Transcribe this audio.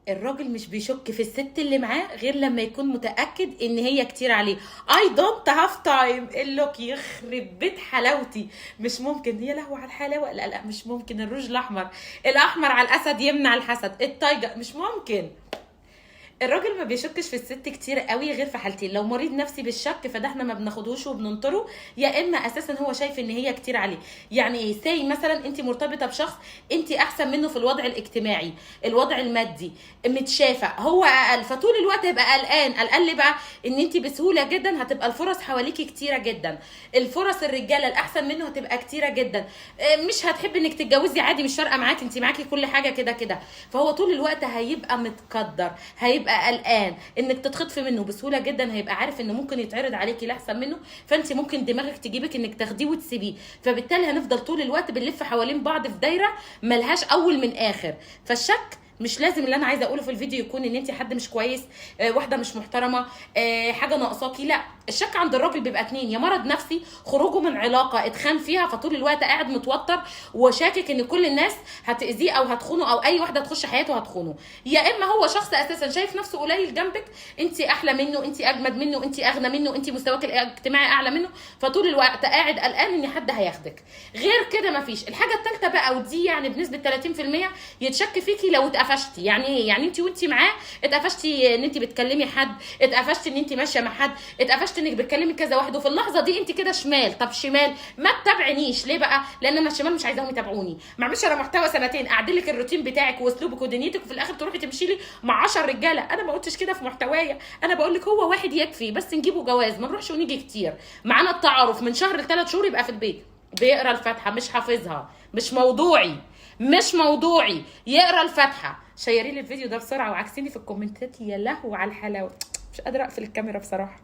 الراجل مش بيشك في الست اللي معاه غير لما يكون متأكد ان هي كتير عليه. I don't have time. اللوك يخرب بيت حلاوتي. مش ممكن. يا لهوي على الحلاوة. لا لا مش ممكن. الروج الاحمر، الاحمر على الاسد يمنع الحسد. التايجر مش ممكن. الراجل ما بيشكش في الست كتير قوي غير في حالتين. لو مريض نفسي بالشك فده احنا ما بناخدهوش وبننطره، يا اما اساسا هو شايف ان هي كتير عليه. يعني ايه؟ سي مثلا انت مرتبطه بشخص انت احسن منه في الوضع الاجتماعي، الوضع المادي، متشافه، هو اقل، فطول الوقت هيبقى قلقان ليه بقى؟ ان انت بسهوله جدا هتبقى الفرص حواليكي كتيره جدا، الفرص الرجاله الاحسن منه هتبقى كتيره جدا، مش هتحب انك تتجوزي عادي، مش فارقه معاكي، انت معاكي كل حاجه كده كده. فهو طول الوقت هيبقى متقدر، هيبقى قلقان انك تتخطفي منه بسهوله جدا، هيبقى عارف ان ممكن يتعرض عليكي لاحسن منه، فانت ممكن دماغك تجيبك انك تاخديه وتسيبيه، فبالتالي هنفضل طول الوقت بنلف حوالين بعض في دايره ملهاش اول من اخر. فالشك مش لازم اللي انا عايزه اقوله في الفيديو يكون ان انت حد مش كويس، واحده مش محترمه، حاجه ناقصاكي. لا، الشك عند الراجل بيبقى اتنين: يا مرض نفسي، خروجه من علاقه اتخان فيها فطول الوقت قاعد متوتر وشاكك ان كل الناس هتاذيه او هتخونه، او اي واحده تخش حياته هتخونه، يا اما هو شخص اساسا شايف نفسه قليل جنبك، انت احلى منه، انت اجمد منه، انت اغنى منه، انت مستواك الاجتماعي اعلى منه، فطول الوقت قاعد قلقان ان حد هياخدك. غير كده مفيش. الحاجه الثالثه بقى، ودي يعني بنسبه 30%، يتشك فيكي لو اتقفشتي. يعني ايه؟ يعني انت وانت معاه اتقفشتي ان انت بتكلمي حد، اتقفشتي ان انت ماشيه مع حد، اتقفشتي انك بتكلمي كذا واحد، وفي اللحظه دي انت كده شمال. طب شمال ما تتابعنيش ليه بقى؟ لان انا الشمال مش عايزاهم يتابعوني، ما اعملش انا محتوى سنتين اعدل لك الروتين بتاعك واسلوبك ودنيتك، وفي الاخر تروحي تمشي لي مع 10 رجاله. انا ما قلتش كده في محتوايا، انا بقول لك هو واحد يكفي، بس نجيبه جواز، ما نروحش ونيجي كتير. معانا التعارف من شهر ل3 شهور، يبقى في البيت بيقرا الفاتحه، مش حافظها، مش موضوعي، مش موضوعي، يقرا الفاتحه. شيري لي الفيديو ده بسرعه وعكسيني في الكومنتات. يا لهو على الحلاوه. مش قادره اقفل الكاميرا بصراحه.